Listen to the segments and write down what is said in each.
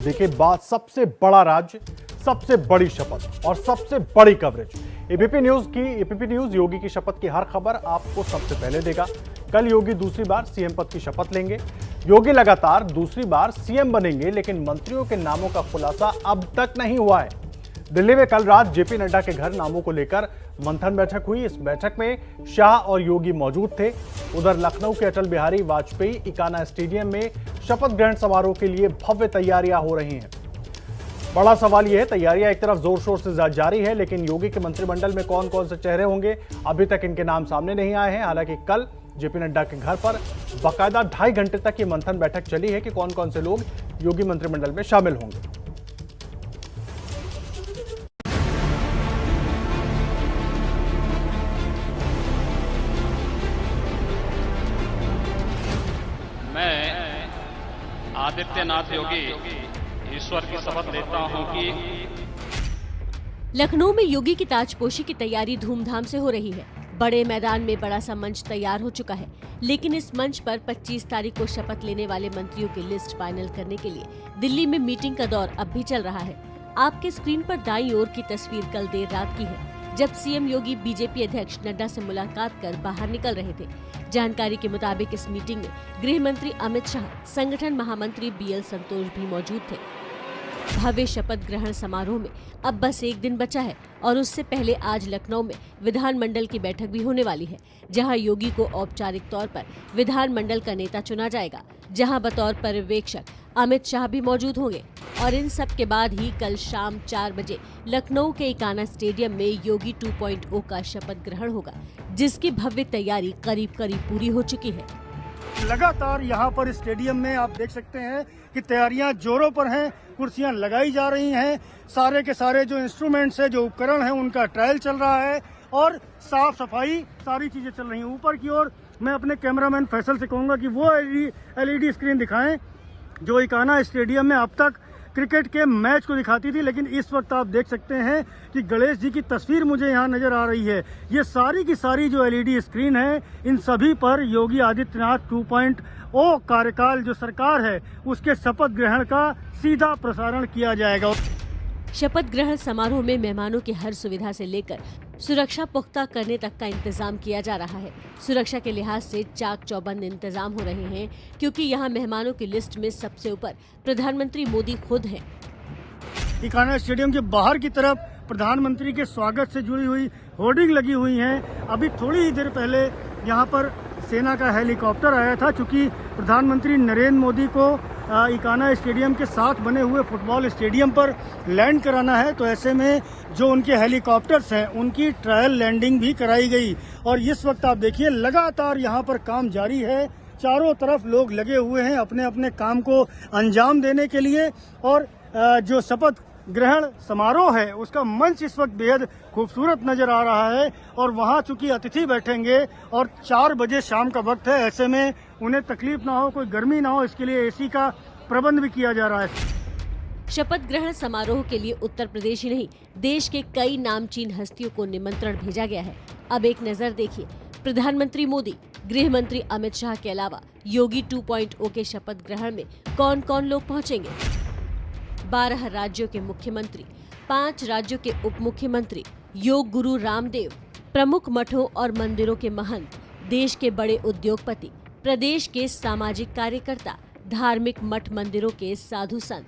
देखिए बात सबसे बड़ा राज्य, सबसे बड़ी शपथ और सबसे बड़ी कवरेज। एबीपी न्यूज योगी की शपथ की हर खबर आपको सबसे पहले देगा। कल योगी दूसरी बार सीएम पद की शपथ लेंगे। योगी लगातार दूसरी बार सीएम बनेंगे, लेकिन मंत्रियों के नामों का खुलासा अब तक नहीं हुआ है। दिल्ली में कल रात जेपी नड्डा के घर नामों को लेकर मंथन बैठक हुई। इस बैठक में शाह और योगी मौजूद थे। उधर लखनऊ के अटल बिहारी वाजपेयी इकाना स्टेडियम में शपथ ग्रहण समारोह के लिए भव्य तैयारियां हो रही हैं। बड़ा सवाल यह है, तैयारियां एक तरफ जोर शोर से जारी है, लेकिन योगी के मंत्रिमंडल में कौन कौन से चेहरे होंगे अभी तक इनके नाम सामने नहीं आए हैं। हालांकि कल जेपी नड्डा के घर पर बाकायदा 2.5 घंटे तक ये मंथन बैठक चली है कि कौन कौन से लोग योगी मंत्रिमंडल में शामिल होंगे। मैं आदित्यनाथ योगी ईश्वर की शपथ लेता हूं कि लखनऊ में योगी की ताजपोशी की तैयारी धूमधाम से हो रही है। बड़े मैदान में बड़ा सा मंच तैयार हो चुका है, लेकिन इस मंच पर 25 तारीख को शपथ लेने वाले मंत्रियों की लिस्ट फाइनल करने के लिए दिल्ली में मीटिंग का दौर अब भी चल रहा है। आपके स्क्रीन पर दाईं ओर की तस्वीर कल देर रात की है, जब सीएम योगी बीजेपी अध्यक्ष नड्डा से मुलाकात कर बाहर निकल रहे थे। जानकारी के मुताबिक इस मीटिंग में गृह मंत्री अमित शाह, संगठन महामंत्री बीएल संतोष भी मौजूद थे। भव्य शपथ ग्रहण समारोह में अब बस एक दिन बचा है और उससे पहले आज लखनऊ में विधानमंडल की बैठक भी होने वाली है, जहां योगी को औपचारिक तौर पर विधानमंडल का नेता चुना जाएगा, जहां बतौर पर्यवेक्षक अमित शाह भी मौजूद होंगे। और इन सब के बाद ही कल शाम 4 बजे लखनऊ के इकाना स्टेडियम में योगी 2.0 का शपथ ग्रहण होगा, जिसकी भव्य तैयारी करीब पूरी हो चुकी है। लगातार यहाँ पर स्टेडियम में आप देख सकते हैं कि तैयारियां जोरों पर हैं, कुर्सियां लगाई जा रही हैं, सारे के सारे जो इंस्ट्रूमेंट्स है, जो उपकरण है, उनका ट्रायल चल रहा है और साफ सफाई सारी चीजें चल रही हैं। ऊपर की ओर मैं अपने कैमरामैन फैसल से कहूंगा कि वो एलईडी स्क्रीन दिखाएं जो इकाना स्टेडियम में अब तक क्रिकेट के मैच को दिखाती थी, लेकिन इस वक्त आप देख सकते हैं कि गणेश जी की तस्वीर मुझे यहाँ नजर आ रही है। ये सारी की सारी जो एलईडी स्क्रीन है, इन सभी पर योगी आदित्यनाथ 2.0 कार्यकाल जो सरकार है उसके शपथ ग्रहण का सीधा प्रसारण किया जाएगा। शपथ ग्रहण समारोह में मेहमानों की हर सुविधा से लेकर सुरक्षा पुख्ता करने तक का इंतजाम किया जा रहा है। सुरक्षा के लिहाज से चाक चौबंद इंतजाम हो रहे हैं, क्योंकि यहाँ मेहमानों की लिस्ट में सबसे ऊपर प्रधानमंत्री मोदी खुद हैं। इकाना स्टेडियम के बाहर की तरफ प्रधानमंत्री के स्वागत से जुड़ी हुई होर्डिंग लगी हुई हैं। अभी थोड़ी ही देर पहले यहाँ पर सेना का हेलीकॉप्टर आया था, क्योंकि प्रधानमंत्री नरेंद्र मोदी को इकाना स्टेडियम के साथ बने हुए फुटबॉल स्टेडियम पर लैंड कराना है, तो ऐसे में जो उनके हेलीकॉप्टर्स हैं उनकी ट्रायल लैंडिंग भी कराई गई। और इस वक्त आप देखिए लगातार यहाँ पर काम जारी है, चारों तरफ लोग लगे हुए हैं अपने अपने काम को अंजाम देने के लिए। और जो शपथ ग्रहण समारोह है उसका मंच इस वक्त बेहद खूबसूरत नजर आ रहा है। और वहाँ चूंकि अतिथि बैठेंगे और 4 बजे शाम का वक्त है, ऐसे में उन्हें तकलीफ ना हो, कोई गर्मी ना हो, इसके लिए एसी का प्रबंध भी किया जा रहा है। शपथ ग्रहण समारोह के लिए उत्तर प्रदेश ही नहीं, देश के कई नामचीन हस्तियों को निमंत्रण भेजा गया है। अब एक नजर देखिए, प्रधानमंत्री मोदी, गृह मंत्री अमित शाह के अलावा योगी 2.0 के शपथ ग्रहण में कौन कौन लोग पहुंचेंगे। 12 राज्यों के मुख्यमंत्री, 5 राज्यों के उप मुख्यमंत्री, योग गुरु रामदेव, प्रमुख मठों और मंदिरों के महंत, देश के बड़े उद्योगपति, प्रदेश के सामाजिक कार्यकर्ता, धार्मिक मठ मंदिरों के साधु संत।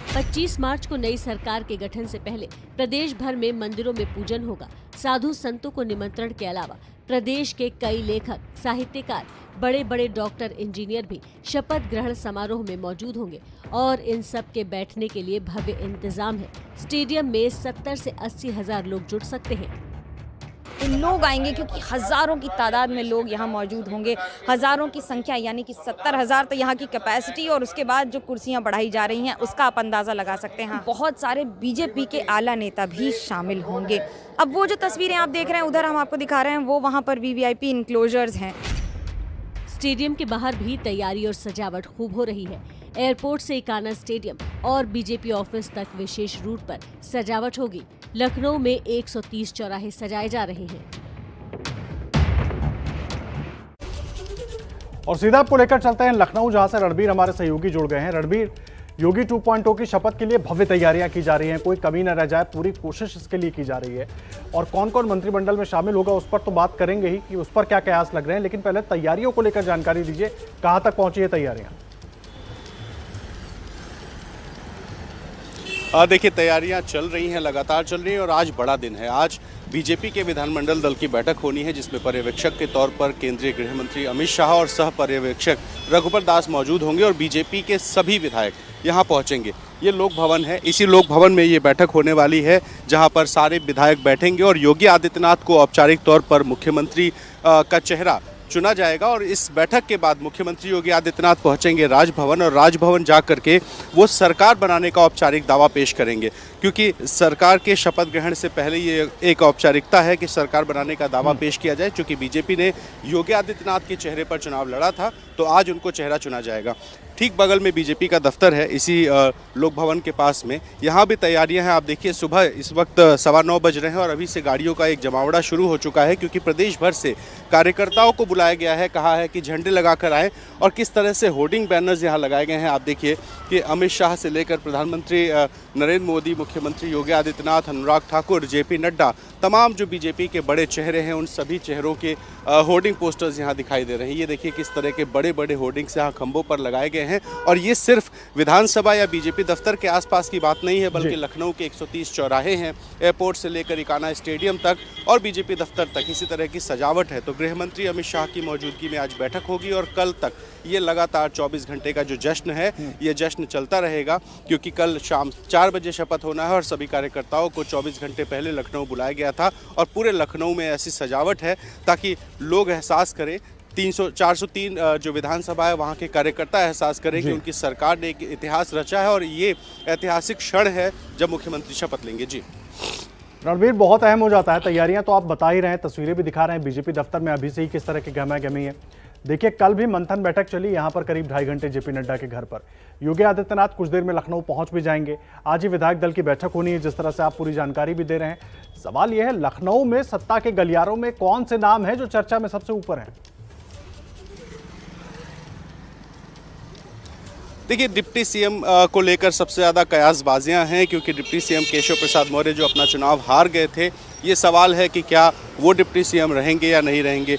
25 मार्च को नई सरकार के गठन से पहले प्रदेश भर में मंदिरों में पूजन होगा। साधु संतों को निमंत्रण के अलावा प्रदेश के कई लेखक, साहित्यकार, बड़े बड़े डॉक्टर, इंजीनियर भी शपथ ग्रहण समारोह में मौजूद होंगे और इन सब के बैठने के लिए भव्य इंतजाम है। स्टेडियम में 70 से 80 हजार लोग जुट सकते हैं। लोग आएंगे क्योंकि हजारों की तादाद में लोग यहाँ मौजूद होंगे। हजारों की संख्या यानी कि 70,000 तो यहाँ की कैपेसिटी, और उसके बाद जो कुर्सियाँ बढ़ाई जा रही हैं उसका आप अंदाज़ा लगा सकते हैं। बहुत सारे बीजेपी के आला नेता भी शामिल होंगे। अब वो जो तस्वीरें आप देख रहे हैं उधर हम आपको दिखा रहे हैं, वो वहाँ पर वीवीआईपी इंक्लोजर्स हैं। स्टेडियम के बाहर भी तैयारी और सजावट खूब हो रही है। एयरपोर्ट से इकाना स्टेडियम और बीजेपी ऑफिस तक विशेष रूट पर सजावट होगी। लखनऊ में 130 चौराहे सजाए जा रहे हैं। और सीधा आपको लेकर चलते हैं लखनऊ, जहां से रणबीर हमारे सहयोगी जुड़ गए हैं। रणबीर, योगी 2.0 की शपथ के लिए भव्य तैयारियां की जा रही हैं, कोई कमी न रह जाए, पूरी कोशिश इसके लिए की जा रही है। और कौन कौन मंत्रिमंडल में शामिल होगा उस पर तो बात करेंगे ही कि उस पर क्या कयास लग रहे हैं, लेकिन पहले तैयारियों को लेकर जानकारी दीजिए, कहां तक पहुंची है तैयारियां? देखिए, तैयारियां चल रही हैं, लगातार चल रही हैं और आज बड़ा दिन है। आज बीजेपी के विधानमंडल दल की बैठक होनी है, जिसमें पर्यवेक्षक के तौर पर केंद्रीय गृह मंत्री अमित शाह और सह पर्यवेक्षक रघुबर दास मौजूद होंगे और बीजेपी के सभी विधायक यहां पहुंचेंगे। ये लोक भवन है, इसी लोक भवन में ये बैठक होने वाली है, जहां पर सारे विधायक बैठेंगे और योगी आदित्यनाथ को औपचारिक तौर पर मुख्यमंत्री का चेहरा चुना जाएगा। और इस बैठक के बाद मुख्यमंत्री योगी आदित्यनाथ पहुंचेंगे राजभवन और राजभवन जा करके वो सरकार बनाने का औपचारिक दावा पेश करेंगे, क्योंकि सरकार के शपथ ग्रहण से पहले ये एक औपचारिकता है कि सरकार बनाने का दावा पेश किया जाए। चूँकि बीजेपी ने योगी आदित्यनाथ के चेहरे पर चुनाव लड़ा था, तो आज उनको चेहरा चुना जाएगा। ठीक बगल में बीजेपी का दफ्तर है, इसी लोक भवन के पास में। यहाँ भी तैयारियां हैं। आप देखिए, सुबह इस वक्त 9:15 बज रहे हैं और अभी से गाड़ियों का एक जमावड़ा शुरू हो चुका है, क्योंकि प्रदेश भर से कार्यकर्ताओं को बुलाया गया है, कहा है कि झंडे लगाकर आए और किस तरह से होर्डिंग बैनर्स यहाँ लगाए गए हैं। आप देखिए कि अमित शाह से लेकर प्रधानमंत्री नरेंद्र मोदी, मुख्यमंत्री योगी आदित्यनाथ, अनुराग ठाकुर, जेपी नड्डा, तमाम जो बीजेपी के बड़े चेहरे हैं, उन सभी चेहरों के होर्डिंग पोस्टर्स यहाँ दिखाई दे रहे हैं। ये देखिए किस तरह के बड़े बड़े होर्डिंग्स यहाँ खंभों पर लगाए गए हैं। और ये सिर्फ विधानसभा या बीजेपी दफ्तर के आसपास की बात नहीं है, बल्कि लखनऊ के 130 चौराहे हैं, एयरपोर्ट से लेकर इकाना स्टेडियम तक और बीजेपी दफ्तर तक इसी तरह की सजावट है। तो गृह मंत्री अमित शाह की मौजूदगी में आज बैठक होगी और कल तक ये लगातार 24 घंटे का जो जश्न है, ये जश्न चलता रहेगा, क्योंकि कल शाम 4 बजे शपथ होना है और सभी कार्यकर्ताओं को 24 घंटे पहले लखनऊ बुलाया गया था। और पूरे लखनऊ में ऐसी सजावट है ताकि लोग एहसास करें, 403 जो विधानसभा है वहाँ के कार्यकर्ता एहसास करें कि उनकी सरकार ने एक इतिहास रचा है और ये ऐतिहासिक क्षण है जब मुख्यमंत्री शपथ लेंगे। जी रणवीर, बहुत अहम हो जाता है। तैयारियां तो आप बता ही रहे हैं, तस्वीरें भी दिखा रहे हैं बीजेपी दफ्तर में अभी से ही किस तरह की गहमा-गहमी है। देखिए, कल भी मंथन बैठक चली यहाँ पर करीब 2.5 घंटे जेपी नड्डा के घर पर। योगी आदित्यनाथ कुछ देर में लखनऊ पहुंच भी जाएंगे। आज ही विधायक दल की बैठक होनी है, जिस तरह से आप पूरी जानकारी भी दे रहे हैं। सवाल यह है, लखनऊ में सत्ता के गलियारों में कौन से नाम है जो चर्चा में सबसे ऊपर है? देखिए, डिप्टी सीएम को लेकर सबसे ज़्यादा कयासबाजियां हैं, क्योंकि डिप्टी सीएम केशव प्रसाद मौर्य जो अपना चुनाव हार गए थे, ये सवाल है कि क्या वो डिप्टी सीएम रहेंगे या नहीं रहेंगे।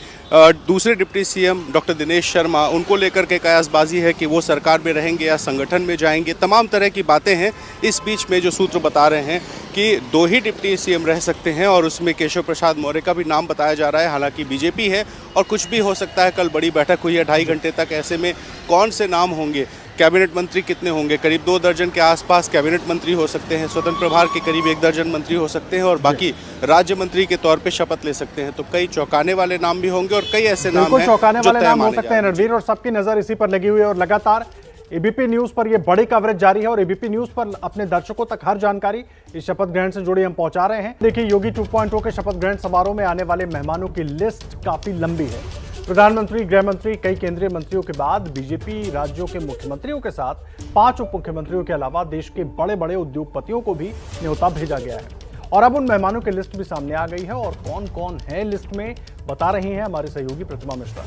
दूसरे deputy CM doctor Dinesh Sharma, उनको लेकर के कयासबाजी है कि वो सरकार में रहेंगे या संगठन में जाएंगे। तमाम तरह की बातें हैं। इस बीच में जो सूत्र बता रहे हैं कि 2 ही डिप्टी सीएम रह सकते हैं और उसमें केशव प्रसाद मौर्य का भी नाम बताया जा रहा है। हालांकि बीजेपी है और कुछ भी हो सकता है। कल बड़ी बैठक हुई है 2.5 घंटे तक, ऐसे में कौन से नाम होंगे, कैबिनेट मंत्री कितने होंगे, करीब 2 दर्जन के आसपास कैबिनेट मंत्री हो सकते हैं, स्वतंत्र प्रभार के करीब 1 दर्जन मंत्री हो सकते हैं और बाकी राज्य मंत्री के तौर पे शपथ ले सकते हैं। तो कई चौंकाने वाले नाम भी होंगे और कई ऐसे नाम हैं चौंकाने जो वाले तय नाम हो माने सकते हैं रणवीर, और सबकी नजर इसी पर लगी हुई है। और लगातार एबीपी न्यूज पर यह बड़ी कवरेज जारी है और एबीपी न्यूज पर अपने दर्शकों तक हर जानकारी इस शपथ ग्रहण से जुड़ी हम पहुंचा रहे हैं। देखिए, योगी 2.0 के शपथ ग्रहण समारोह में आने वाले मेहमानों की लिस्ट काफी लंबी है। प्रधानमंत्री, गृह मंत्री, कई केंद्रीय मंत्रियों के बाद बीजेपी राज्यों के मुख्यमंत्रियों के साथ 5 उप मुख्यमंत्रियों के अलावा देश के बड़े बड़े उद्योगपतियों को भी न्योता भेजा गया है। और अब उन मेहमानों की लिस्ट भी सामने आ गई है और कौन कौन है लिस्ट में बता रही हैं हमारे सहयोगी प्रतिमा मिश्रा।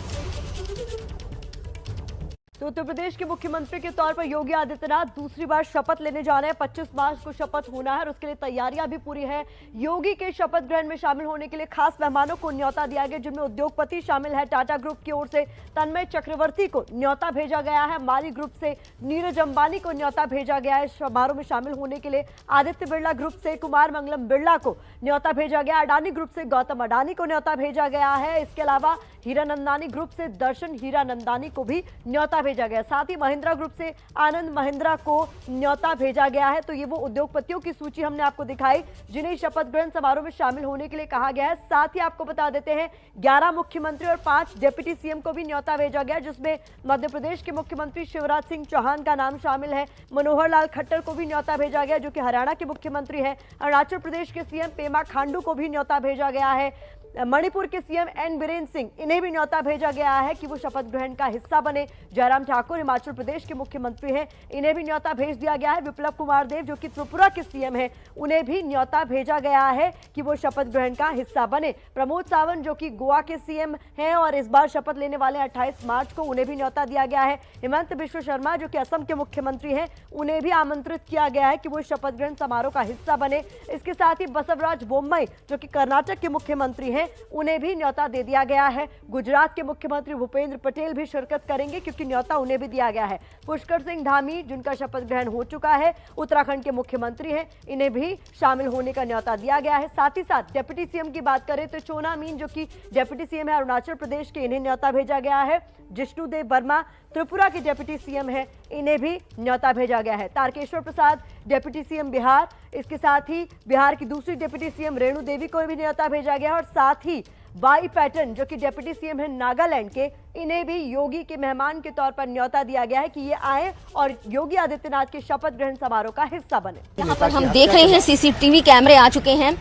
तो उत्तर प्रदेश के मुख्यमंत्री के तौर पर योगी आदित्यनाथ दूसरी बार शपथ लेने जा रहे हैं। 25 मार्च को शपथ होना है और उसके लिए तैयारियां भी पूरी है। योगी के शपथ ग्रहण में शामिल होने के लिए खास मेहमानों को न्योता दिया गया, जिनमें उद्योगपति शामिल है। टाटा ग्रुप की ओर से तन्मय चक्रवर्ती को न्योता भेजा गया है। माली ग्रुप से नीरज अंबानी को न्योता भेजा गया है समारोह में शामिल होने के लिए। आदित्य बिरला ग्रुप से कुमार मंगलम बिरला को न्योता भेजा गया। अडानी ग्रुप से गौतम अडानी को न्योता भेजा गया है। इसके अलावा हीरानंदानी ग्रुप से दर्शन हीरानंदानी को भी न्योता भेजा गया। साथ ही महिंद्रा ग्रुप से आनंद महिंद्रा को न्योता भेजा गया है। तो ये वो उद्योगपतियों की सूची हमने आपको दिखाई जिन्हें शपथ ग्रहण समारोह में शामिल होने के लिए कहा गया है। साथ ही आपको बता देते हैं 11 मुख्यमंत्री और 5 डिप्टी सीएम को भी न्योता भेजा गया, जिसमें मध्य प्रदेश के मुख्यमंत्री शिवराज सिंह चौहान का नाम शामिल है। मनोहर लाल खट्टर को भी न्योता भेजा गया, जो कि हरियाणा के मुख्यमंत्री है। अरुणाचल प्रदेश के सीएम पेमा खांडू को भी न्योता भेजा गया है। मणिपुर के सीएम एन बीरेन्द्र सिंह, इन्हें भी न्योता भेजा गया है कि वो शपथ ग्रहण का हिस्सा बने। जयराम ठाकुर हिमाचल प्रदेश के मुख्यमंत्री हैं, इन्हें भी न्योता भेज दिया गया है। विप्लव कुमार देव जो कि त्रिपुरा के सीएम हैं, उन्हें भी न्योता भेजा गया है कि वो शपथ ग्रहण का हिस्सा बने। प्रमोद सावंत जो कि गोवा के सीएम हैं और इस बार शपथ लेने वाले 28 मार्च को, उन्हें भी न्योता दिया गया है। हेमंत बिश्व शर्मा जो कि असम के मुख्यमंत्री हैं, उन्हें भी आमंत्रित किया गया है कि वो शपथ ग्रहण समारोह का हिस्सा बने। इसके साथ ही बसवराज बोम्मई जो कि कर्नाटक के मुख्यमंत्री हैं, उन्हें भी न्योता दे दिया गया है। गुजरात के मुख्यमंत्री भूपेंद्र पटेल भी शिरकत करेंगे क्योंकि न्योता उन्हें भी दिया गया है। पुष्कर सिंह धामी जिनका शपथ ग्रहण हो चुका है, उत्तराखंड के मुख्यमंत्री हैं, इन्हें भी शामिल होने का न्योता दिया गया है। साथ ही साथ डिप्टी सीएम की बात करें तो चोना मीन जो कि डिप्टी सीएम है अरुणाचल प्रदेश के, इन्हें न्योता भेजा गया है। जिष्णुदेव वर्मा त्रिपुरा के डिप्टी सीएम हैं, इन्हें भी न्योता भेजा गया है। तारकेश्वर प्रसाद डिप्टी सीएम बिहार, इसके साथ ही बिहार की दूसरी डिप्टी सीएम रेणु देवी को भी न्योता भेजा गया है। और साथ ही वाई पैटर्न जो कि डिप्टी सीएम है नागालैंड के, इन्हें भी योगी के मेहमान के तौर पर न्योता दिया गया है कि ये आए और योगी आदित्यनाथ के शपथ ग्रहण समारोह का हिस्सा बने। यहाँ पर हम देख रहे हैं सीसीटीवी कैमरे आ चुके हैं।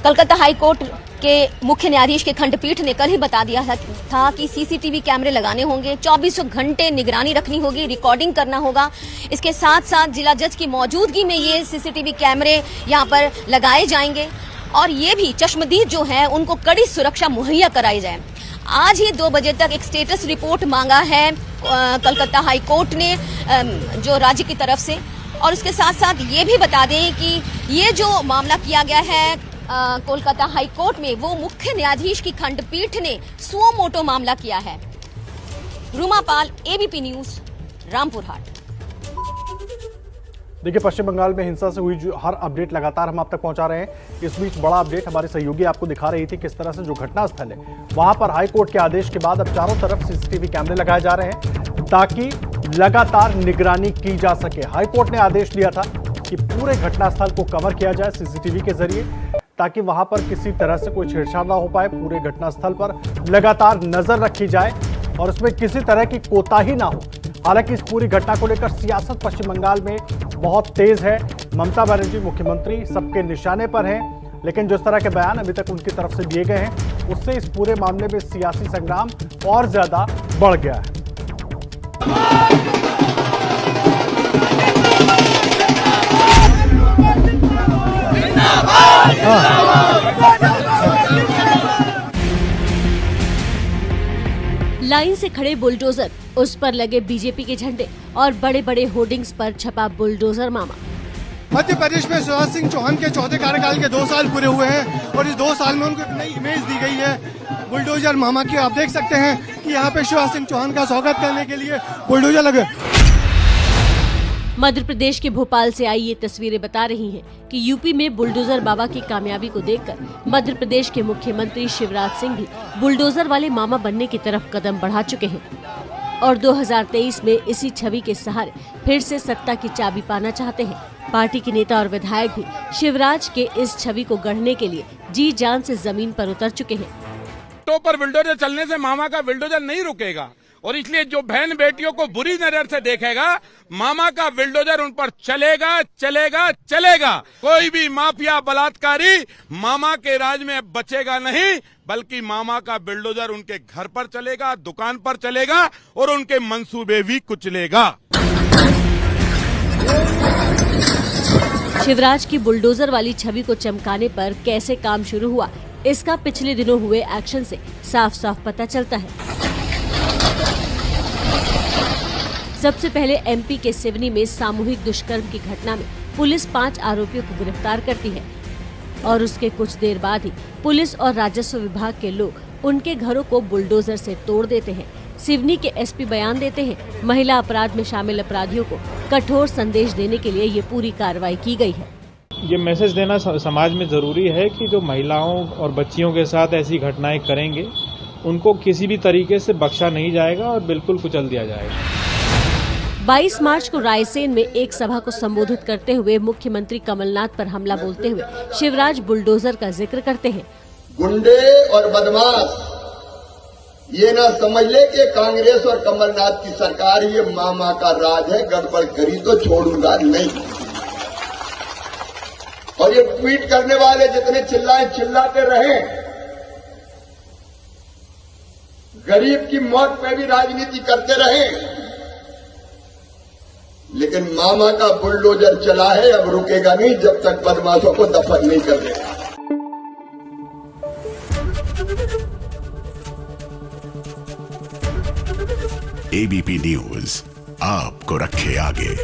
कलकत्ता हाई कोर्ट के मुख्य न्यायाधीश के खंडपीठ ने कल ही बता दिया था कि सीसीटीवी कैमरे लगाने होंगे, 24 घंटे निगरानी रखनी होगी, रिकॉर्डिंग करना होगा। इसके साथ साथ जिला जज की मौजूदगी में ये सीसीटीवी कैमरे यहाँ पर लगाए जाएंगे और ये भी चश्मदीद जो है उनको कड़ी सुरक्षा मुहैया कराई जाए। आज ही 2 बजे तक एक स्टेटस रिपोर्ट मांगा है कलकत्ता हाई कोर्ट ने जो राज्य की तरफ से। और उसके साथ साथ ये भी बता दें कि ये जो मामला किया गया है कोलकाता हाई कोर्ट में, वो मुख्य न्यायाधीश की खंडपीठ ने सुओ मोटो मामला किया है। रूमा पाल, एबीपी न्यूज, रामपुर हाट। देखिए, पश्चिम बंगाल में हिंसा से हुई जो हर अपडेट लगातार हम आप तक पहुंचा रहे हैं। इस बीच बड़ा अपडेट हमारे सहयोगी आपको दिखा रही थी किस तरह से जो घटनास्थल है वहां पर हाई कोर्ट के आदेश के बाद अब चारों तरफ सीसीटीवी कैमरे लगाए जा रहे हैं ताकि लगातार निगरानी की जा सके। हाई कोर्ट ने आदेश दिया था कि पूरे घटनास्थल को कवर किया जाए सीसीटीवी के जरिए ताकि वहां पर किसी तरह से कोई छेड़छाड़ ना हो पाए। पूरे घटनास्थल पर लगातार नजर रखी जाए और उसमें किसी तरह की कोताही ना हो। हालांकि इस पूरी घटना को लेकर सियासत पश्चिम बंगाल में बहुत तेज है। ममता बनर्जी मुख्यमंत्री सबके निशाने पर हैं, लेकिन जिस तरह के बयान अभी तक उनकी तरफ से दिए गए हैं उससे इस पूरे मामले में सियासी संग्राम और ज्यादा बढ़ गया है। लाइन से खड़े बुलडोजर, उस पर लगे बीजेपी के झंडे और बड़े बड़े होर्डिंग्स पर छपा बुलडोजर मामा। मध्य प्रदेश में शिवराज सिंह चौहान के चौथे कार्यकाल के 2 साल पूरे हुए हैं और इस 2 साल में उनको एक नई इमेज दी गई है बुलडोजर मामा की। आप देख सकते हैं कि यहाँ पे शिवराज सिंह चौहान का स्वागत करने के लिए बुलडोजर लगे। मध्य प्रदेश के भोपाल से आई ये तस्वीरें बता रही हैं कि यूपी में बुलडोजर बाबा की कामयाबी को देखकर मध्य प्रदेश के मुख्यमंत्री शिवराज सिंह भी बुलडोजर वाले मामा बनने की तरफ कदम बढ़ा चुके हैं और 2023 में इसी छवि के सहारे फिर से सत्ता की चाबी पाना चाहते हैं। पार्टी के नेता और विधायक भी शिवराज के इस छवि को गढ़ने के लिए जी जान से जमीन पर उतर चुके हैं। तो पर बुलडोजर चलने से मामा का बुलडोजर नहीं रुकेगा और इसलिए जो बहन बेटियों को बुरी नजर से देखेगा, मामा का बुलडोजर उन पर चलेगा चलेगा चलेगा। कोई भी माफिया बलात्कारी मामा के राज में बचेगा नहीं, बल्कि मामा का बुलडोजर उनके घर पर चलेगा, दुकान पर चलेगा और उनके मंसूबे भी कुचलेगा। शिवराज की बुलडोजर वाली छवि को चमकाने पर कैसे काम शुरू हुआ, इसका पिछले दिनों हुए एक्शन से साफ साफ पता चलता है। सबसे पहले एमपी के सिवनी में सामूहिक दुष्कर्म की घटना में पुलिस 5 आरोपियों को गिरफ्तार करती है और उसके कुछ देर बाद ही पुलिस और राजस्व विभाग के लोग उनके घरों को बुलडोजर से तोड़ देते हैं। सिवनी के एसपी बयान देते हैं, महिला अपराध में शामिल अपराधियों को कठोर संदेश देने के लिए ये पूरी कार्रवाई की गई है। ये मैसेज देना समाज में जरूरी है कि जो महिलाओं और बच्चियों के साथ ऐसी घटनाएं करेंगे उनको किसी भी तरीके से बख्शा नहीं जाएगा और बिल्कुल कुचल दिया जाएगा। 22 मार्च को रायसेन में एक सभा को संबोधित करते हुए मुख्यमंत्री कमलनाथ पर हमला बोलते हुए शिवराज बुलडोजर का जिक्र करते हैं। गुंडे और बदमाश ये ना समझ ले कि कांग्रेस और कमलनाथ की सरकार ये मामा का राज है, गड़बड़ करी तो छोड़ूंगा नहीं। और ये ट्वीट करने वाले जितने चिल्लाते रहे, गरीब की मौत पे भी राजनीति करते रहे, लेकिन मामा का बुलडोजर चला है, अब रुकेगा नहीं जब तक बदमाशों को दफन नहीं कर देगा। एबीपी न्यूज आपको रखे आगे।